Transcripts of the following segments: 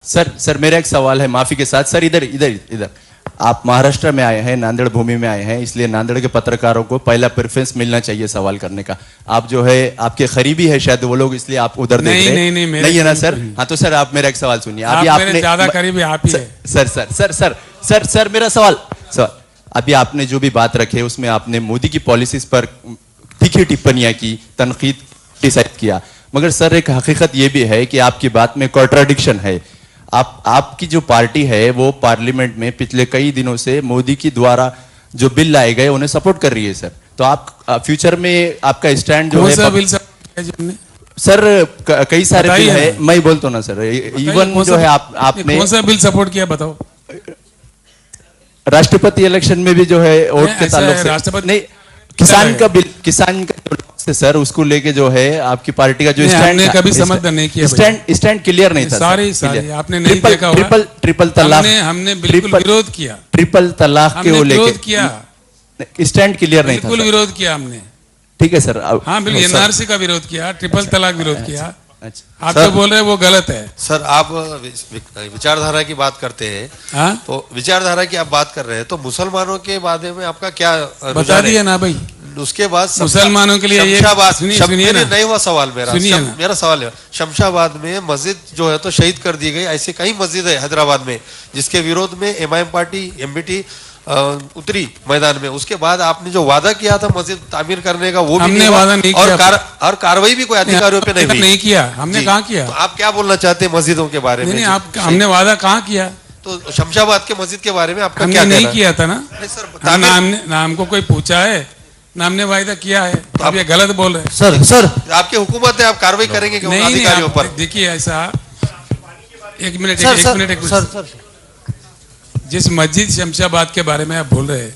Sir मेरा एक सवाल है माफी के साथ। सर इधर इधर इधर आप महाराष्ट्र में आए हैं, नांदेड़ भूमि में आए हैं, इसलिए नांदेड़ के पत्रकारों को पहला प्रेफरेंस मिलना चाहिए सवाल करने का। आप जो है आपके करीबी है शायद वो लोग, इसलिए आप उधर देख रहे हैं। नहीं है ना सर? हाँ तो सर आप मेरा एक सवाल सुनिए। अभी आपने ज्यादा करीबी आप ही है। सर मेरा सवाल अभी आपने जो भी बात रखे उसमें आपने मोदी की पॉलिसीज पर तीखी टिप्पणियां की, तनकीद डिसाइड किया, मगर सर एक हकीकत यह भी है कि आपकी बात में कॉन्ट्राडिक्शन है। आपकी जो पार्टी है वो पार्लियामेंट में पिछले कई दिनों से मोदी की द्वारा जो बिल लाए गए उन्हें सपोर्ट कर रही है सर। तो आप फ्यूचर में आपका स्टैंड जो है बिल सर कई सारे बिल है, मैं बोलता हूं ना सर। इवन जो है आपने कौन सा बिल सपोर्ट किया बताओ? राष्ट्रपति इलेक्शन में भी जो है वोट के ताल्लुक से राष्ट्रपति नहीं, किसान का बिल, किसान का सर उसको लेके जो है आपकी पार्टी का जो स्टैंड कभी समझदार नहीं किया, स्टैंड क्लियर नहीं था। सारी आपने नहीं देखा होगा। ट्रिपल तलाक हमने बिल्कुल विरोध किया। ट्रिपल तलाक के वो लेके किया, स्टैंड क्लियर नहीं था। बिल्कुल विरोध किया हमने। ठीक है सर। हाँ बिल्कुल, एनआरसी का विरोध किया, ट्रिपल तलाक विरोध किया। अच्छा आप तो बोल रहे हैं वो गलत है। सर आप विचारधारा की बात करते हैं। हाँ? तो विचारधारा की आप बात कर रहे हैं तो मुसलमानों के बारे में आपका क्या बता दिया ना भाई। उसके बाद मुसलमानों के लिए सुनिए ना, नहीं हुआ सवाल मेरा सवाल है। शमशाबाद में मस्जिद जो है तो शहीद कर दी गई, ऐसे कई मस्जिद है हैदराबाद में जिसके विरोध में एमआईएम पार्टी एमबीटी उतरी मैदान में। उसके बाद आपने जो वादा किया था मस्जिद तामीर करने का वो भी हमने वादा नहीं किया और कार्रवाई भी कोई अधिकारियों पे नहीं किया। हमने कहाँ किया? तो आप क्या बोलना चाहते हैं मस्जिदों के बारे में? हमने वादा कहाँ किया? तो शमशाबाद के मस्जिद के बारे में आपका हमने क्या नहीं किया था ना। सर ना हमको कोई पूछा है ना हमने वायदा किया है। तो आप ये गलत बोल रहे हैं। सर आपकी हुकूमत है, आप कार्रवाई करेंगे क्यों अधिकारियों पर? देखिए ऐसा, एक मिनट जिस मस्जिद शमशाबाद के बारे में आप बोल रहे हैं,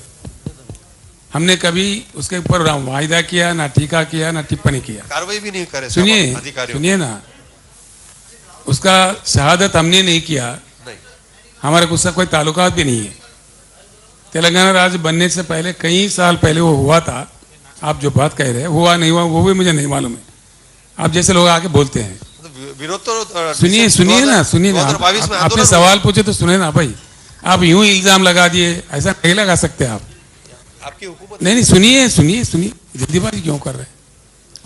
हमने कभी उसके ऊपर वायदा किया ना, टीका किया ना, टिप्पणी किया, कार्रवाई भी नहीं करे। सुनिए ना, उसका शहादत हमने नहीं किया। हमारे उसका कोई ताल्लुकात भी नहीं है। तेलंगाना राज्य बनने से पहले कई साल पहले वो हुआ था। आप जो बात कह रहे हैं हुआ नहीं हुआ वो भी मुझे नहीं मालूम है। आप जैसे लोग आके बोलते हैं। विरोध तो सुनिए ना, आपने सवाल पूछे तो सुने ना भाई। आप यूं इल्जाम लगा दिए, ऐसा नहीं लगा सकते आप। आपकी हुकूमत नहीं सुनिए जल्दीबाजी क्यों कर रहे हैं?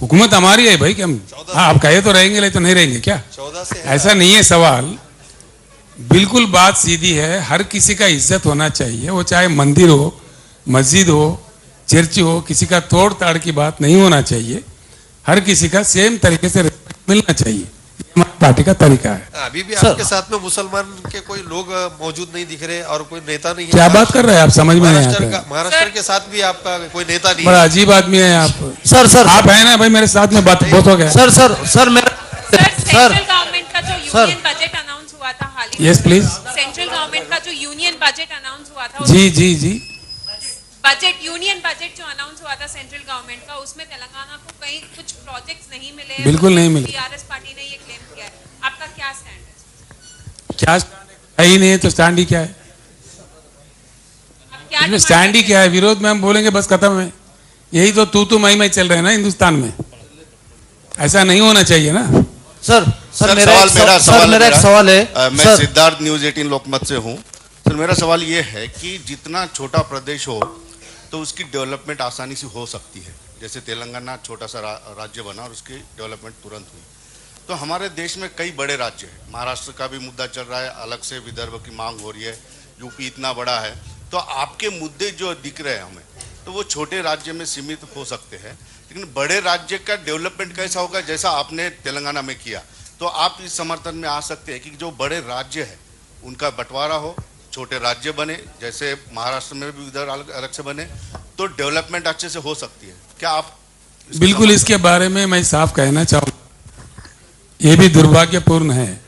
हुकूमत हमारी है भाई। हम आप कहे तो रहेंगे, नहीं तो नहीं रहेंगे क्या? 14 से ऐसा नहीं है सवाल। बिल्कुल बात सीधी है। हर किसी का इज्जत होना चाहिए, वो चाहे मंदिर हो, मस्जिद हो, चर्च हो, किसी का तोड़ ताड़ की बात नहीं होना चाहिए। हर किसी का सेम तरीके से मिलना चाहिए। हमारी पार्टी का तरीका है। अभी भी आपके साथ में मुसलमान के कोई लोग मौजूद नहीं दिख रहे और कोई नेता नहीं है। क्या बात कर रहे हैं आप? समझ में नहीं आता। महाराष्ट्र के साथ भी आपका कोई नेता नहीं है। बड़ा अजीब आदमी है आप। सर आप है ना भाई, मेरे साथ में बात बहुत हो गया। सर मेरा सेंट्रल गवर्नमेंट का जो यूनियन बजट अनाउंस हुआ था हाल ही में। Yes please. सेंट्रल गवर्नमेंट का जो यूनियन बजट अनाउंस हुआ था, जी बजट यूनियन बजट जो अनाउंस हुआ था सेंट्रल गवर्नमेंट का, उसमें तेलंगाना को कहीं कुछ प्रोजेक्ट्स नहीं मिले। बिल्कुल नहीं मिले। टीआरएस पार्टी ने ये क्लेम किया है। आपका क्या स्टैंड है? क्या स्टैंड ही नहीं है तो स्टैंड ही क्या है? इसमें स्टैंड ही क्या है? विरोध में हम बोलेंगे बस खत्म है। यही तो तू मैं चल रहे हैं ना हिंदुस्तान में। ऐसा नहीं होना चाहिए ना। सर मेरा एक सवाल है। मैं सिद्धार्थ न्यूज 18 लोकमत से हूँ। सर मेरा सवाल ये है कि जितना छोटा प्रदेश हो तो उसकी डेवलपमेंट आसानी से हो सकती है। जैसे तेलंगाना छोटा सा राज्य बना और उसकी डेवलपमेंट तुरंत हुई। तो हमारे देश में कई बड़े राज्य हैं। महाराष्ट्र का भी मुद्दा चल रहा है, अलग से विदर्भ की मांग हो रही है, यूपी इतना बड़ा है। तो आपके मुद्दे जो दिख रहे हैं हमें, तो वो छोटे राज्य में सीमित हो सकते हैं, लेकिन बड़े राज्य का डेवलपमेंट कैसा होगा जैसा आपने तेलंगाना में किया। तो आप इस समर्थन में आ सकते हैं कि जो बड़े राज्य है उनका बंटवारा हो, छोटे राज्य बने, जैसे महाराष्ट्र में भी उधर अलग से बने, तो डेवलपमेंट अच्छे से हो सकती है। क्या आप बिल्कुल इसके बारे में मैं साफ कहना चाहूँ, ये भी दुर्भाग्यपूर्ण है।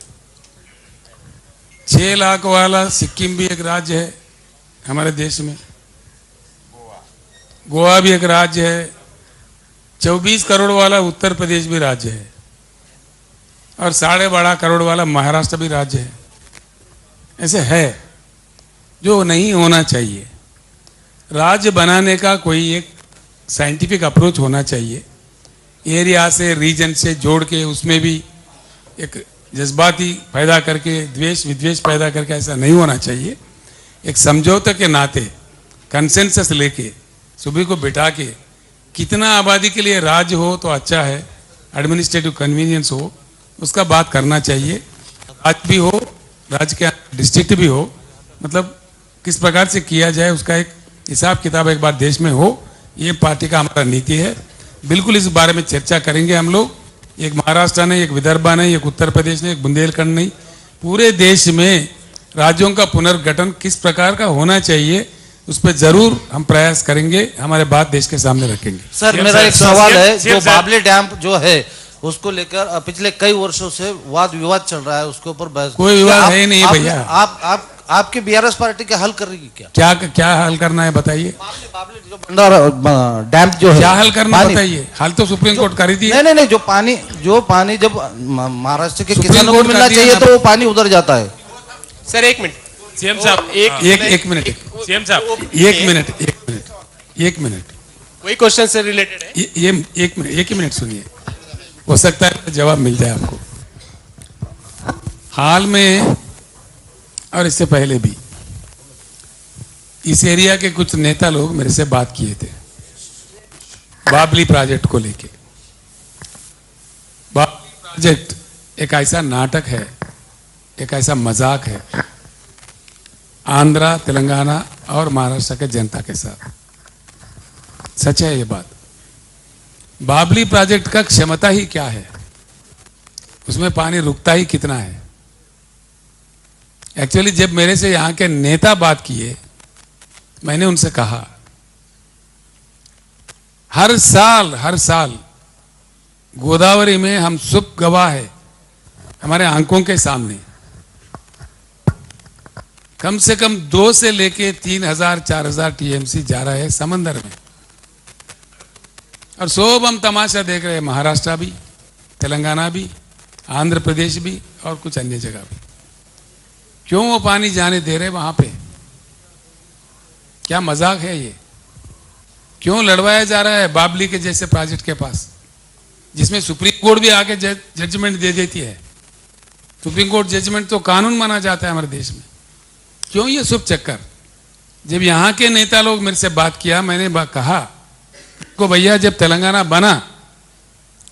6 लाख वाला सिक्किम भी एक राज्य है हमारे देश में। गोवा भी एक राज्य है। 24 करोड़ वाला उत्तर प्रदेश भी राज्य है और 12.5 करोड़ वाला महाराष्ट्र भी राज्य है। ऐसे है जो नहीं होना चाहिए। राज्य बनाने का कोई एक साइंटिफिक अप्रोच होना चाहिए। एरिया से, रीजन से जोड़ के उसमें भी एक जज्बाती पैदा करके, द्वेष विद्वेष पैदा करके ऐसा नहीं होना चाहिए। एक समझौते के नाते कंसेंसस लेके सभी को बिठा के, कितना आबादी के लिए राज्य हो तो अच्छा है, एडमिनिस्ट्रेटिव कन्वीनियंस हो, उसका बात करना चाहिए। राज्य भी हो, राज्य के डिस्ट्रिक्ट भी हो, मतलब किस प्रकार से किया जाए उसका एक हिसाब किताब एक बार देश में हो, ये पार्टी का हमारा नीति है। बिल्कुल इस बारे में चर्चा करेंगे हम लोग। एक महाराष्ट्र नहीं, एक विदर्भा नहीं, एक उत्तर प्रदेश नहीं, एक बुंदेलखंड नहीं, पूरे देश में राज्यों का पुनर्गठन किस प्रकार का होना चाहिए उस पर जरूर हम प्रयास करेंगे, हमारे बात देश के सामने रखेंगे। सर मेरा एक सवाल है, जो बाबली डैम जो है उसको लेकर पिछले कई वर्षों से वाद विवाद चल रहा है, उसके ऊपर बहस। कोई विवाद है नहीं भैया। आपकी बीआरएस पार्टी क्या हल कर रही है? क्या हल करना है बताइए। बाबली जो भंडारा डैम जो है, क्या हल करना है बताइए। हल तो सुप्रीम कोर्ट कर दी है। नहीं, जो पानी जब महाराष्ट्र के किसानों को मिलना चाहिए तो वो पानी उधर जाता है। सर एक मिनट सीएम साहब, एक मिनट सीएम साहब एक मिनट वही क्वेश्चन से रिलेटेड है। ये एक ही मिनट सुनिए, हो सकता है जवाब मिल जाए आपको। हाल में और इससे पहले भी इस एरिया के कुछ नेता लोग मेरे से बात किए थे बाबली प्रोजेक्ट को लेके। बाबली प्रोजेक्ट एक ऐसा नाटक है, एक ऐसा मजाक है आंध्रा, तेलंगाना और महाराष्ट्र के जनता के साथ। सच है ये बात। बाबली प्रोजेक्ट का क्षमता ही क्या है, उसमें पानी रुकता ही कितना है। एक्चुअली जब मेरे से यहां के नेता बात किए, मैंने उनसे कहा हर साल गोदावरी में हम सब गवाह है, हमारे आंखों के सामने कम से कम 2 से लेके 3,000-4,000 टीएमसी जा रहा है समंदर में, और सब हम तमाशा देख रहे हैं। महाराष्ट्र भी, तेलंगाना भी, आंध्र प्रदेश भी और कुछ अन्य जगह भी। क्यों वो पानी जाने दे रहे वहां पे? क्या मजाक है ये? क्यों लड़वाया जा रहा है बाबली के जैसे प्रोजेक्ट के पास, जिसमें सुप्रीम कोर्ट भी आके जजमेंट दे देती है। सुप्रीम कोर्ट जजमेंट तो कानून माना जाता है हमारे देश में। क्यों ये सब चक्कर? जब यहाँ के नेता लोग मेरे से बात किया, मैंने कहा को भैया जब तेलंगाना बना,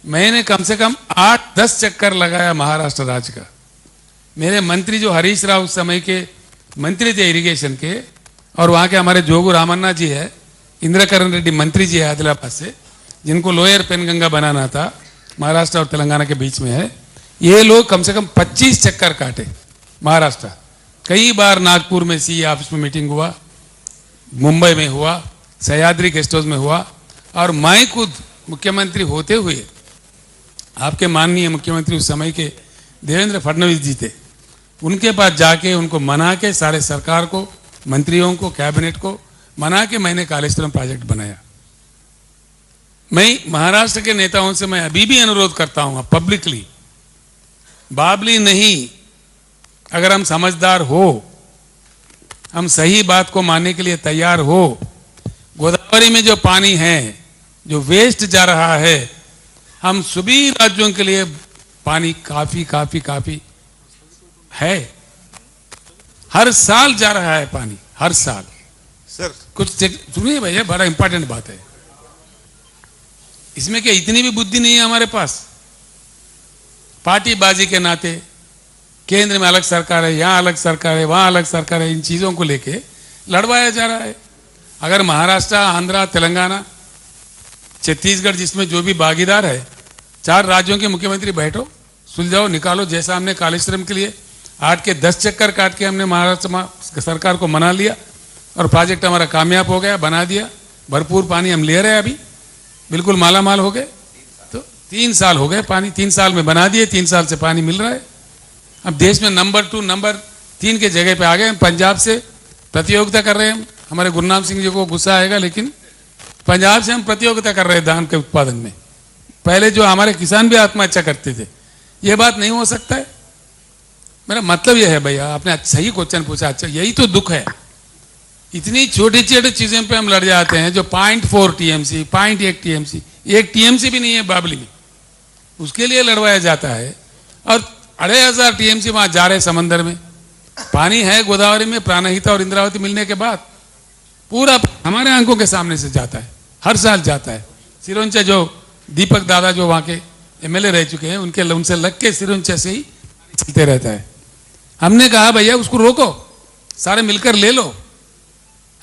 मैंने कम से कम 8-10 चक्कर लगाया महाराष्ट्र राज्य का। मेरे मंत्री जो हरीश राव उस समय के मंत्री थे इरिगेशन के, और वहाँ के हमारे जोगू रामन्ना जी है, इंद्रकरण रेड्डी मंत्री जी है आदिलाबाद से, जिनको लोअर पेनगंगा बनाना था, महाराष्ट्र और तेलंगाना के बीच में है। ये लोग कम से कम 25 चक्कर काटे महाराष्ट्र। कई बार नागपुर में सीए ऑफिस में मीटिंग हुआ, मुंबई में हुआ, सह्याद्री गेस्ट हाउस में हुआ, और मैं खुद मुख्यमंत्री होते हुए, आपके माननीय मुख्यमंत्री उस समय के देवेंद्र फडणवीस जी थे, उनके पास जाके उनको मना के, सारे सरकार को, मंत्रियों को, कैबिनेट को मना के मैंने कालेश्वरम प्रोजेक्ट बनाया। मैं महाराष्ट्र के नेताओं से मैं अभी भी अनुरोध करता हूं पब्लिकली, बाबली नहीं, अगर हम समझदार हो, हम सही बात को मानने के लिए तैयार हो, गोदावरी में जो पानी है, जो वेस्ट जा रहा है, हम सभी राज्यों के लिए पानी काफी है। हर साल जा रहा है पानी, हर साल। सर कुछ सुनिए भैया, बड़ा इंपॉर्टेंट बात है। इसमें क्या इतनी भी बुद्धि नहीं है हमारे पास? पार्टीबाजी के नाते केंद्र में अलग सरकार है, यहां अलग सरकार है, वहां अलग सरकार है, इन चीजों को लेके लड़वाया जा रहा है। अगर महाराष्ट्र, आंध्रा, तेलंगाना, छत्तीसगढ़, जिसमें जो भी भागीदार है, 4 राज्यों के मुख्यमंत्री बैठो, सुलझाओ, निकालो। जैसा हमने कालेश्वरम के लिए 8 के 10 चक्कर काट के हमने महाराष्ट्र सरकार को मना लिया और प्रोजेक्ट हमारा कामयाब हो गया, बना दिया, भरपूर पानी हम ले रहे हैं, अभी बिल्कुल माला माल हो गए। तो 3 साल हो गए, पानी 3 साल में बना दिए, 3 साल से पानी मिल रहा है। अब देश में नंबर 2, नंबर 3 के जगह पे आ गए। पंजाब से प्रतियोगिता कर रहे हैं। हमारे गुरनाम सिंह जी को गुस्सा आएगा, लेकिन पंजाब से हम प्रतियोगिता कर रहे हैं धान के उत्पादन में। पहले जो हमारे किसान भी आत्महत्या करते थे, ये बात नहीं हो सकता है। मेरा मतलब यह है भैया, आपने सही क्वेश्चन पूछा। अच्छा, यही तो दुख है, इतनी छोटी छोटी चीजें पे हम लड़ जाते हैं। जो 0.4 टीएमसी, 0.1 टीएमसी, 1 टीएमसी भी नहीं है बाबली में, उसके लिए लड़वाया जाता है। और 2500 टीएमसी वहां जा रहे समंदर में। पानी है गोदावरी में, प्राणहिता और इंद्रावती मिलने के बाद पूरा हमारे आंखों के सामने से जाता है, हर साल जाता है। सिरोंचा जो दीपक दादा जो वहां के एमएलए रह चुके हैं, उनसे लग के सिरोंचा से ही चलते रहता है। हमने कहा भैया उसको रोको, सारे मिलकर ले लो।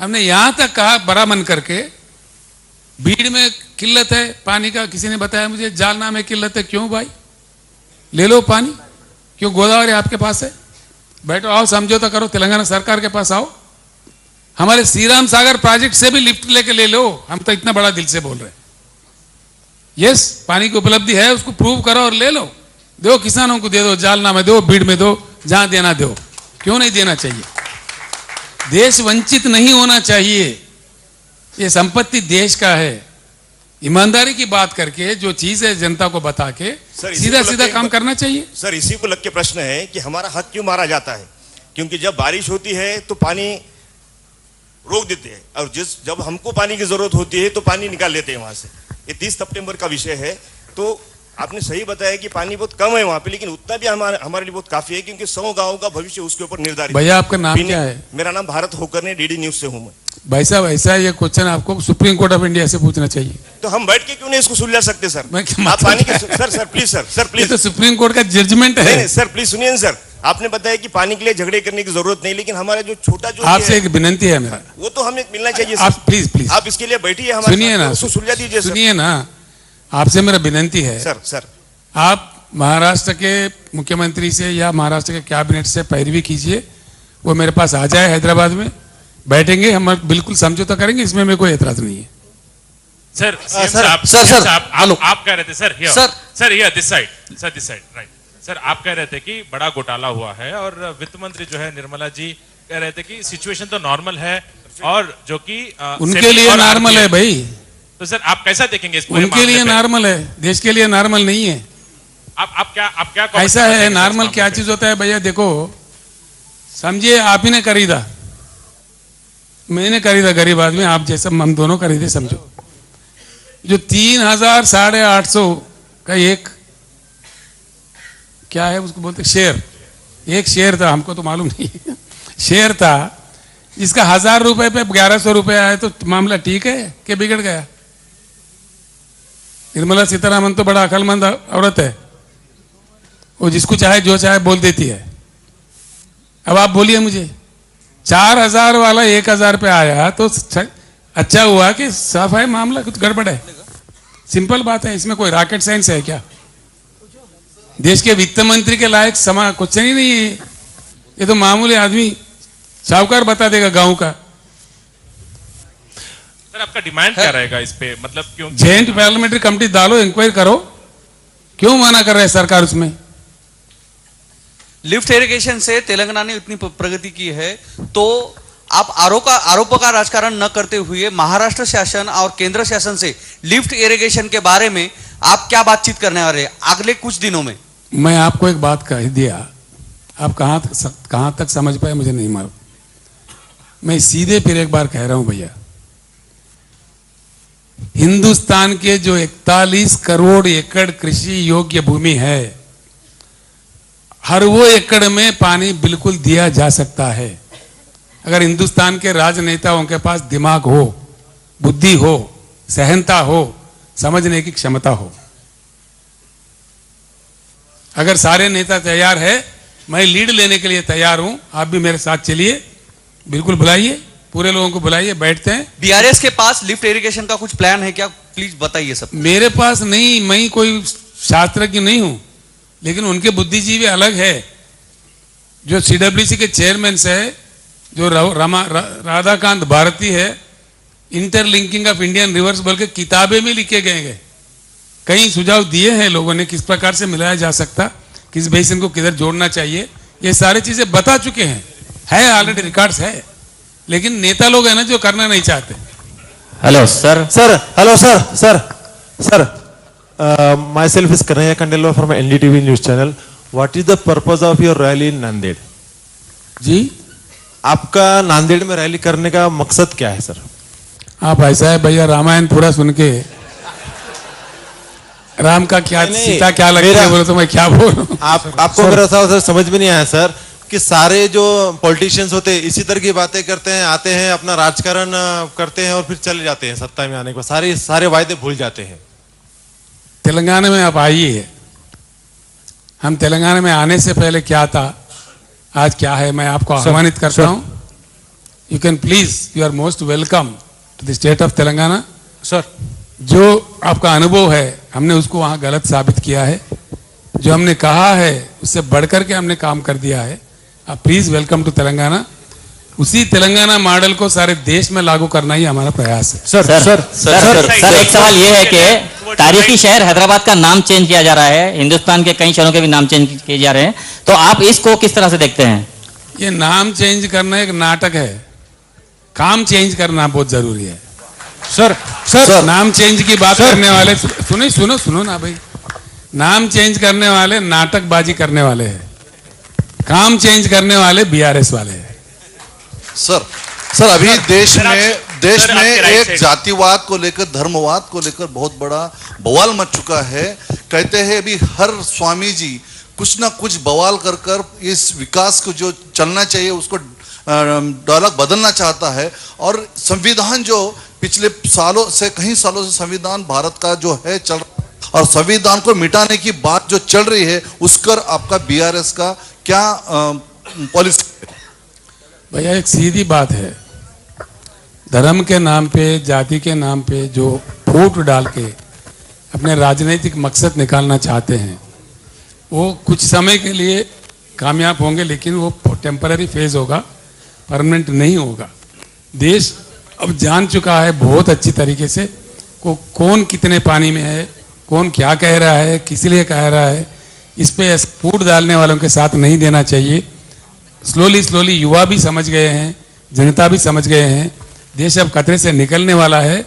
हमने यहां तक कहा बड़ा मन करके, भीड़ में किल्लत है पानी का, किसी ने बताया मुझे जालना में किल्लत है। क्यों भाई, ले लो पानी, क्यों गोदावरी आपके पास है, बैठो, आओ समझौता करो, तेलंगाना सरकार के पास आओ, हमारे श्रीराम सागर प्रोजेक्ट से भी लिफ्ट लेके ले लो। हम तो इतना बड़ा दिल से बोल रहे हैं, यस पानी की उपलब्धि है, उसको प्रूव करो और ले लो, दो किसानों को दे दो, जालना में दो, भीड़ में दो, जहां देना दो। क्यों नहीं देना चाहिए? देश वंचित नहीं होना चाहिए, ये संपत्ति देश का है। ईमानदारी की बात करके जो चीज है जनता को बता के सीधा सीधा काम करना चाहिए। सर इसी को लग के प्रश्न है कि हमारा हक क्यों मारा जाता है? क्योंकि जब बारिश होती है तो पानी रोक देते हैं, और जब हमको पानी की जरूरत होती है तो पानी निकाल लेते हैं वहां से। ये 30 सितंबर का विषय है। तो आपने सही बताया कि पानी बहुत कम है वहां पे, लेकिन उतना भी हमारे लिए बहुत काफी है, क्योंकि 100 गांवों का भविष्य उसके ऊपर निर्धारित। भैया आपका नाम क्या है? मेरा नाम भारत होकर ने, डीडी न्यूज से हूं मैं। भाई साहब ऐसा ये क्वेश्चन आपको सुप्रीम कोर्ट ऑफ इंडिया से पूछना चाहिए। तो हम बैठ के क्यों नहीं इसको सुलझा सकते सर? मैं आप पानी के सर प्लीज सर प्लीज, तो सुप्रीम कोर्ट का जजमेंट है। नहीं सर प्लीज सुनिए सर, आपने बताया कि पानी के लिए झगड़े करने की जरूरत नहीं, लेकिन हमारा जो छोटा जो आपसे एक विनंती है मेरा, वो तो हमें मिलना चाहिए। आप प्लीज आप इसके लिए बैठिए, हमारे सुनिए ना, सुलझा दीजिए। सुनिए ना, आपसे मेरा विनंती है सर आप महाराष्ट्र के मुख्यमंत्री से या महाराष्ट्र के कैबिनेट से पैरवी कीजिए, वो मेरे पास आ जाए हैदराबाद में, बैठेंगे, हम बिल्कुल समझौता करेंगे, इसमें मेरे कोई एतराज नहीं है। सर सर आप कह रहे थे sir here this side right sir, आप कह रहे थे कि बड़ा घोटाला हुआ है और वित्त मंत्री जो है निर्मला जी कह रहे थे कि सिचुएशन तो नॉर्मल है, और जो कि उनके लिए नॉर्मल है भाई। तो सर आप कैसा देखेंगे इसको? उनके लिए नॉर्मल है, देश के लिए नॉर्मल नहीं है। आप क्या ऐसा है, नॉर्मल क्या चीज होता है भैया? देखो समझिए, आप ही ने खरीदा, मैंने खरीदा, गरीब आदमी, आप जैसा हम दोनों खरीदे, समझो। जो 3000 850 का एक क्या है उसको बोलते शेयर, एक शेयर था, हमको तो मालूम नहीं शेयर था, जिसका 1000 रुपए पे 1100 रुपए आए, तो मामला ठीक है कि बिगड़ गया? निर्मला सीतारामन तो बड़ा अकलमंद औरत है, वो जिसको चाहे जो चाहे बोल देती है। अब आप बोलिए मुझे, 4000 वाला 1000 पे आया तो अच्छा हुआ कि साफ है मामला, कुछ गड़बड़ है? सिंपल बात है, इसमें कोई रॉकेट साइंस है क्या? देश के वित्त मंत्री के लायक क्वेश्चन ही नहीं है ये तो मामूली आदमी साहूकार बता देगा गांव का। सर आपका डिमांड क्या रहेगा इस पे? मतलब क्यों जॉइंट पार्लियामेंट्री कमेटी डालो, इंक्वायरी करो, क्यों मना कर रहे हैं सरकार उसमें? लिफ्ट इरिगेशन से तेलंगाना ने इतनी प्रगति की है, तो आप आरोपों का राजकारण न करते हुए महाराष्ट्र शासन और केंद्र शासन से लिफ्ट इरिगेशन के बारे में आप क्या बातचीत करने वाले हैं अगले कुछ दिनों में? मैं आपको एक बात कह दिया, आप कहां तक समझ पाए मुझे नहीं मालूम। मैं सीधे फिर एक बार कह रहा हूं भैया, हिंदुस्तान के जो 41 करोड़ एकड़ कृषि योग्य भूमि है, हर वो एकड़ में पानी बिल्कुल दिया जा सकता है, अगर हिंदुस्तान के राजनेताओं के पास दिमाग हो, बुद्धि हो, सहनता हो, समझने की क्षमता हो। अगर सारे नेता तैयार है, मैं लीड लेने के लिए तैयार हूं, आप भी मेरे साथ चलिए, बिल्कुल बुलाइए, पूरे लोगों को बुलाइए, बैठते हैं। बीआरएस के पास लिफ्ट इरिगेशन का कुछ प्लान है क्या? प्लीज बताइए सब। मेरे पास नहीं, मैं कोई शास्त्रज्ञ नहीं हूं, लेकिन उनके बुद्धिजीवी अलग है। जो सीडब्ल्यूसी के चेयरमैन है, जो राधाकांत भारती है, इंटरलिंकिंग ऑफ इंडियन रिवर्स बोल के किताबें में लिखे गए हैं, कई सुझाव दिए हैं लोगों ने, किस प्रकार से मिलाया जा सकता, किस बेसिन को किधर जोड़ना चाहिए, ये सारी चीजें बता चुके हैं, है ऑलरेडी रिकॉर्ड्स है, लेकिन नेता लोग है ना जो करना नहीं चाहते। Hello sir myself is Kanaya Kandelwar from NDTV News Channel. What is the purpose of your rally in Nanded? जी, आपका नांदेड़ में रैली करने का मकसद क्या है सर? आप ऐसा है भैया, रामायण पूरा सुन के राम का क्या नहीं, सीता क्या लगती है बोलो तो मैं क्या बोलूं। आपको मेरा सवाल सर समझ में नहीं आया सर कि सारे जो पॉलिटिशियंस होते हैं इसी तरह की बातें करते हैं, आते हैं अपना राजकारण करते हैं और फिर चले जाते हैं सत्ता में आने के बाद सारे वायदे भूल जाते हैं। तेलंगाना में आप आइए, हम तेलंगाना में आने से पहले क्या था आज क्या है मैं आपको आह्वानित करता हूं। You can please, you are most welcome to the state of Telangana. Sir जो आपका अनुभव है हमने उसको वहां गलत साबित किया है, जो हमने कहा है उससे बढ़कर के हमने काम कर दिया है। आप प्लीज वेलकम टू तेलंगाना। उसी तेलंगाना मॉडल को सारे देश में लागू करना ही हमारा प्रयास है। Sir sir sir, sir, sir, sir एक सवाल ये है कि तारीखी शहर हैदराबाद का नाम चेंज किया जा रहा है, हिंदुस्तान के कई शहरों के भी नाम चेंज किए जा रहे हैं, तो आप इसको किस तरह से देखते हैं? ये नाम चेंज करना एक नाटक है, काम चेंज करना बहुत जरूरी है। सर सर नाम चेंज की बात करने वाले सुनो ना भाई, नाम चेंज करने वाले नाटकबाजी करने वाले हैं, काम चेंज करने वाले बीआरएस वाले हैं। सर अभी देश में एक जातिवाद को लेकर, धर्मवाद को लेकर बहुत बड़ा बवाल मच चुका है। कहते हैं अभी हर स्वामी जी कुछ ना कुछ बवाल कर इस विकास को जो चलना चाहिए उसको डायलॉग बदलना चाहता है। और संविधान जो पिछले सालों से कई सालों से संविधान भारत का जो है चल रहा है और संविधान को मिटाने की बात जो चल रही है उस पर आपका बीआरएस का क्या पॉलिसी? भैया एक सीधी बात है, धर्म के नाम पे, जाति के नाम पे जो फूट डाल के अपने राजनीतिक मकसद निकालना चाहते हैं वो कुछ समय के लिए कामयाब होंगे, लेकिन वो टेम्पररी फेज होगा, परमानेंट नहीं होगा। देश अब जान चुका है बहुत अच्छी तरीके से कौन कितने पानी में है, कौन क्या कह रहा है, किस लिए कह रहा है। इस पे फूट डालने वालों के साथ नहीं देना चाहिए। स्लोली युवा भी समझ गए हैं, जनता भी समझ गए हैं, देश अब खतरे से निकलने वाला है।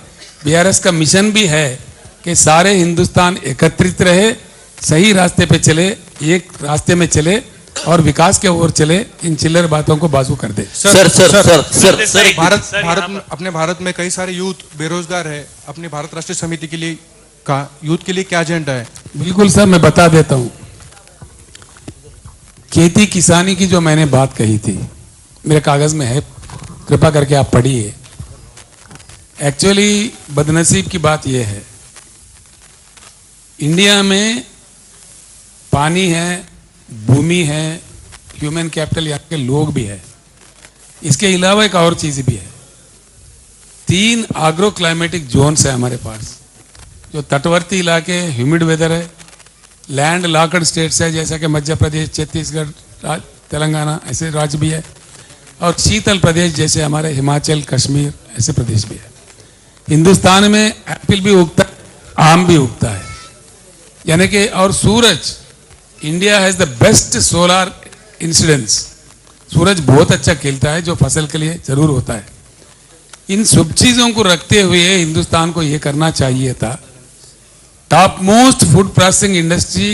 बीआरएस का मिशन भी है कि सारे हिंदुस्तान एकत्रित रहे, सही रास्ते पे चले, एक रास्ते में चले और विकास के ओर चले, इन चिल्लर बातों को बाजू कर दे। सर अपने भारत में कई सारे यूथ बेरोजगार है, अपने भारत राष्ट्रीय समिति के लिए का यूथ के लिए क्या एजेंडा है? बिल्कुल सर, मैं बता देता हूं। खेती किसानी की जो मैंने बात कही थी मेरे कागज में है, कृपा करके आप पढ़िए। एक्चुअली बदनसीब की बात यह है, इंडिया में पानी है, भूमि है, ह्यूमन कैपिटल यहाँ के लोग भी है, इसके अलावा एक और चीज भी है। 3 एग्रो क्लाइमेटिक जोन्स है हमारे पास, जो तटवर्ती इलाके, ह्यूमिड वेदर है, लैंड लॉकड स्टेट्स है जैसा कि मध्य प्रदेश, छत्तीसगढ़, तेलंगाना ऐसे राज्य भी है, और शीतल प्रदेश जैसे हमारे हिमाचल, कश्मीर ऐसे प्रदेश भी है। हिंदुस्तान में एप्पल भी उगता है, आम भी उगता है, यानी कि और सूरज, India has the best solar incidence. सूरज बहुत अच्छा खिलता है जो फसल के लिए जरूर होता है। इन सब चीजों को रखते हुए हिंदुस्तान को यह करना चाहिए था, top most food processing industry,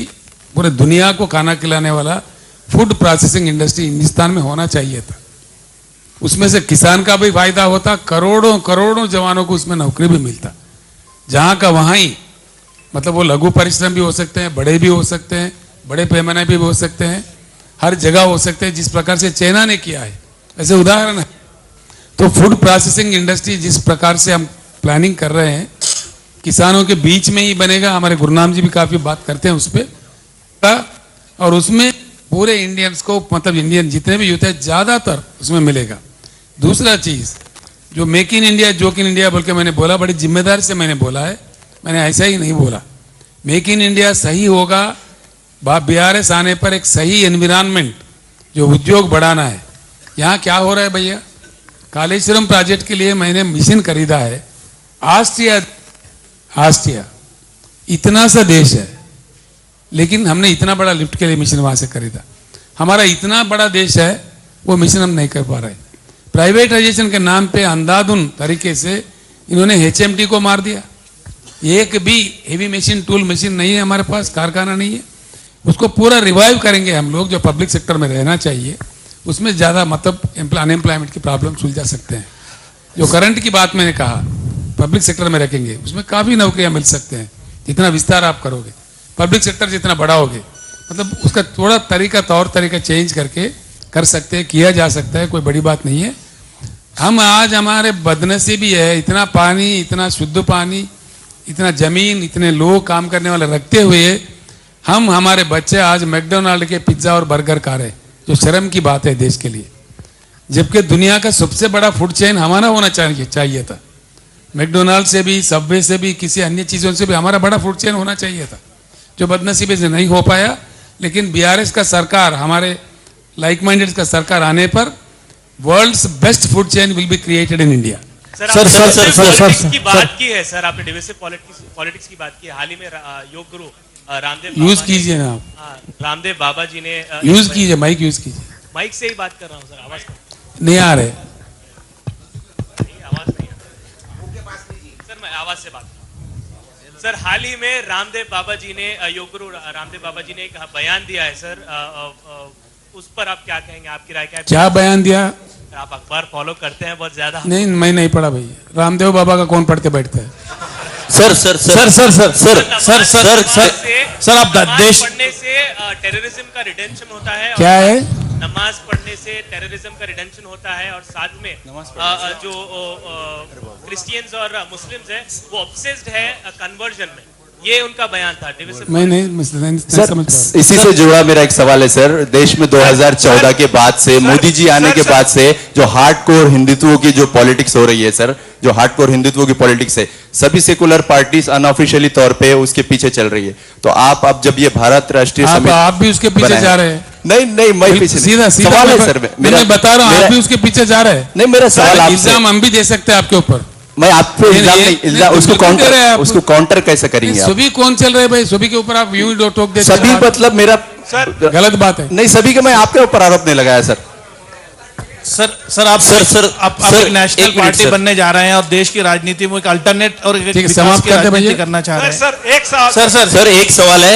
पूरे दुनिया को खाना खिलाने वाला फूड प्रोसेसिंग इंडस्ट्री हिंदुस्तान में होना चाहिए था। उसमें से किसान का भी फायदा होता, करोड़ों करोड़ों जवानों को उसमें नौकरी भी मिलता, जहां का वहां ही। मतलब वो लघु परिश्रम भी हो सकते हैं, बड़े भी हो सकते हैं, बड़े पैमाने भी हो सकते हैं, हर जगह हो सकते हैं, जिस प्रकार से चाइना ने किया है ऐसे उदाहरण है। तो फूड प्रोसेसिंग इंडस्ट्री जिस प्रकार से हम प्लानिंग कर रहे हैं, किसानों के बीच में ही बनेगा। हमारे गुरुनाम जी भी काफी बात करते हैं उस पर, और उसमें पूरे इंडियंस को, मतलब इंडियन जितने भी यूथ है ज्यादातर उसमें मिलेगा। दूसरा चीज जो make in India, joke in India बोल के मैंने बोला, बड़ी जिम्मेदारी से मैंने बोला है, मैंने ऐसा ही नहीं बोला। मेक इन इंडिया सही होगा, बीआरएस आने पर एक सही एनवायरनमेंट, जो उद्योग बढ़ाना है। यहाँ क्या हो रहा है भैया, कालेश्वरम प्रोजेक्ट के लिए मैंने मशीन खरीदा है, ऑस्ट्रिया इतना सा देश है, लेकिन हमने इतना बड़ा लिफ्ट के लिए मशीन वहां से खरीदा। हमारा इतना बड़ा देश है, वो मशीन हम नहीं कर पा रहे। प्राइवेटाइजेशन के नाम पे अंधाधुन तरीके से इन्होंने एचएमटी को मार दिया। एक भी हेवी मशीन, टूल मशीन नहीं है हमारे पास, कारखाना नहीं है। उसको पूरा रिवाइव करेंगे हम लोग, जो पब्लिक सेक्टर में रहना चाहिए, उसमें ज्यादा मतलब अनएम्प्लॉयमेंट की प्रॉब्लम सुलझा सकते हैं। जो करंट की बात मैंने कहा, पब्लिक सेक्टर में रखेंगे, उसमें काफी नौकरियां मिल सकते हैं। जितना विस्तार आप करोगे, पब्लिक सेक्टर जितना बढ़ाओगे, मतलब उसका थोड़ा तरीका, तौर तरीका चेंज करके कर सकते हैं, किया जा सकता है, कोई बड़ी बात नहीं है। हम आज हमारे बदनसीबी है, इतना पानी, इतना शुद्ध पानी, इतना जमीन, इतने लोग काम करने वाले रखते हुए हम हमारे बच्चे आज मैकडोनाल्ड के पिज्जा और बर्गर खा रहे हैं, जो शर्म की बात है देश के लिए। जबकि दुनिया का सबसे बड़ा फूड चेन हमारा होना चाहिए था। मैकडोनाल्ड से भी, सबवे से भी, किसी अन्य चीजों से भी हमारा बड़ा फूड चेन होना चाहिए था, जो बदनसीबी से नहीं हो पाया। लेकिन बीआरएस का सरकार, हमारे लाइक माइंडेड का सरकार आने पर world's best food chain will be created in India. Sir की बात की है सर, आपने डिविसिव पॉलिटिक्स की बात की है। हाल ही में योग गुरु रामदेव यूज कीजिए ना आप, रामदेव बाबा जी ने यूज कीजिए, माइक यूज कीजिए। माइक से ही बात कर रहा हूँ सर, आवाज नहीं आ रहे, आवाज नहीं सर, मैं आवाज से बात कर रहा हूँ सर। हाल ही में रामदेव बाबा जी ने, योग गुरु रामदेव बाबा जी ने एक बयान दिया है सर, उस पर आप क्या कहेंगे, आपकी राय क्या है? क्या बयान दिया? आप अखबार फॉलो करते हैं बहुत ज्यादा? नहीं, मैं नहीं पढ़ा भैया। रामदेव बाबा का कौन पढ़ते बैठता है? Sir sir sir sir sir sir sir sir sir sir आप देश पढ़ने से टेररिज्म का रिडेंशन होता है। क्या है? नमाज पढ़ने से टेररिज्म का रिडेंशन होता है, और साथ में जो क्रिश्चियंस और मुस्लिम्स हैं वो ऑब्सेस्ड है कन्वर्जन में। ये उनका बयान था। मैं नहीं सर, इसी से जुड़ा मेरा एक सवाल है सर। देश में 2014 के बाद से, मोदी जी आने के बाद से जो हार्डकोर हिंदुत्व की जो पॉलिटिक्स हो रही है सर, जो हार्डकोर हिंदुत्व की पॉलिटिक्स है, सभी सेकुलर पार्टीज अनऑफिशियली तौर पे उसके पीछे चल रही है। तो आप अब जब ये भारत राष्ट्रीय समिति, आप भी उसके पीछे जा रहे हैं? नहीं नहीं, मैं पीछे सीधा सवाल है सर, मैं बता रहा हूँ, आप भी उसके पीछे जा रहे हैं। नहीं, मेरा सवाल, इल्जाम हम भी दे सकते हैं आपके ऊपर। मैं आपको उसको काउंटर कैसे करेंगे? सभी कौन चल रहे हैं भाई? सभी के ऊपर आप यूं टोक दे? सभी मतलब मेरा सर गलत बात है। नहीं, सभी के मैं आपके ऊपर आरोप नहीं लगाया सर। सर आप एक नेशनल पार्टी बनने जा रहे हैं और देश की राजनीति में एक अल्टरनेट और समाप्त करना चाह रहे हैं। सर एक सवाल, सर एक सवाल है।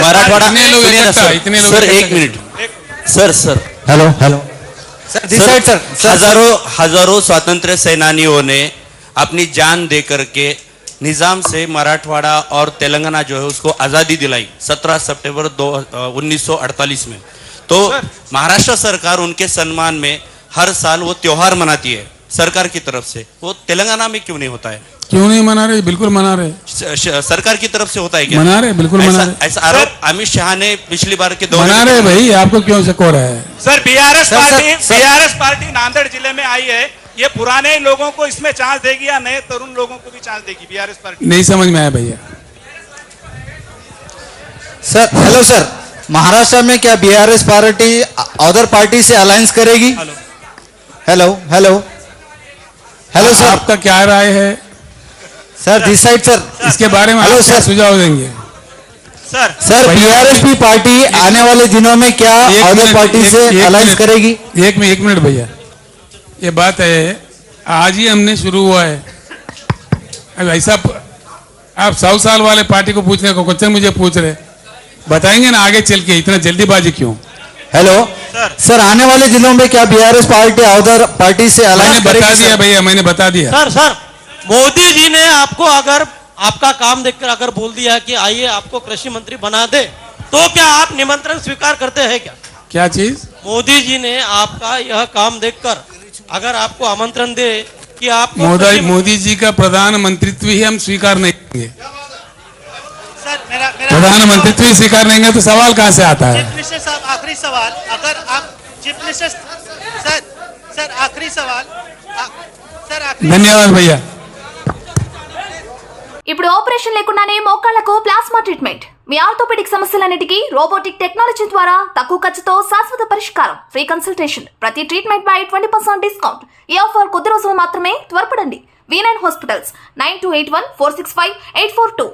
मराठवाड़ा, इतने लोग, सर एक मिनट सर हेलो सर, हजारों स्वतंत्र सेनानियों ने अपनी जान दे करके निजाम से मराठवाड़ा और तेलंगाना जो है उसको आजादी दिलाई 17 सितंबर 1948 में। तो महाराष्ट्र सरकार उनके सम्मान में हर साल वो त्योहार मनाती है सरकार की तरफ से, वो तेलंगाना में क्यों नहीं होता है? क्यों नहीं मना रहे? बिल्कुल मना रहे। सरकार की तरफ से होता है क्या? मना रहे, बिल्कुल मना रहे। ऐसा आरोप अमित शाह ने पिछली बार के मना रहे भाई, आपको क्यों शक हो रहा है? सर बीआरएस पार्टी नांदेड़ जिले में आई है, ये पुराने लोगों को इसमें चांस देगी या नए तरुण लोगों को भी चांस देगी बीआरएस पार्टी? नहीं समझ में आया भैया। सर हेलो सर, महाराष्ट्र में क्या बीआरएस पार्टी अदर पार्टी से अलायंस करेगी? हेलो सर, आपका क्या राय है सर? दिस साइड सर, इसके बारे में आप क्या सुझाव देंगे? सर बीआरएस पार्टी आने वाले दिनों में क्या अदर पार्टी से अलायंस करेगी? एक मिनट भैया, ये बात है आज ही हमने शुरू हुआ है। अब ऐसा आप 100 साल वाले पार्टी को पूछने को क्वेश्चन मुझे पूछ रहे, बताएंगे ना आगे चल के, इतना जल्दीबाजी क्यों? हेलो सर, आने वाले दिनों में क्या बीआरएस पार्टी अदर पार्टी से अलायंस करेगी? बता दिया भैया, मैंने बता दिया। सर मोदी जी ने आपको अगर आपका काम देखकर अगर बोल दिया कि आइए आपको कृषि मंत्री बना दे, तो क्या आप निमंत्रण स्वीकार करते हैं क्या? क्या चीज? मोदी जी ने आपका यह काम देखकर अगर आपको आमंत्रण दे कि आप मोदी जी का प्रधानमंत्रित्व ही हम स्वीकार नहीं करेंगे। प्रधानमंत्रित्व ही स्वीकार नहीं तो सवाल कहां से आता है? चीफ मिनिस्टर साहब, आखिरी सवाल, अगर आप चीफ मिनिस्टर सर आखिरी सवाल सर, धन्यवाद भैया। ఇప్పుడు ఆపరేషన్ లేకుండానే మోకాళ్లకు ప్లాస్మా ట్రీట్మెంట్. మీ ఆర్థోపెడిక్ సమస్యలన్నిటికీ రోబోటిక్ టెక్నాలజీ ద్వారా తక్కువ ఖర్చుతో శాశ్వత పరిష్కారం. Free consultation. ప్రతి ట్రీట్మెంట్ పై 20% డిస్కౌంట్. ఈ ఆఫర్ కొద్ది రోజులు మాత్రమే. త్వరపడండి. V9 hospitals 9281 465 842.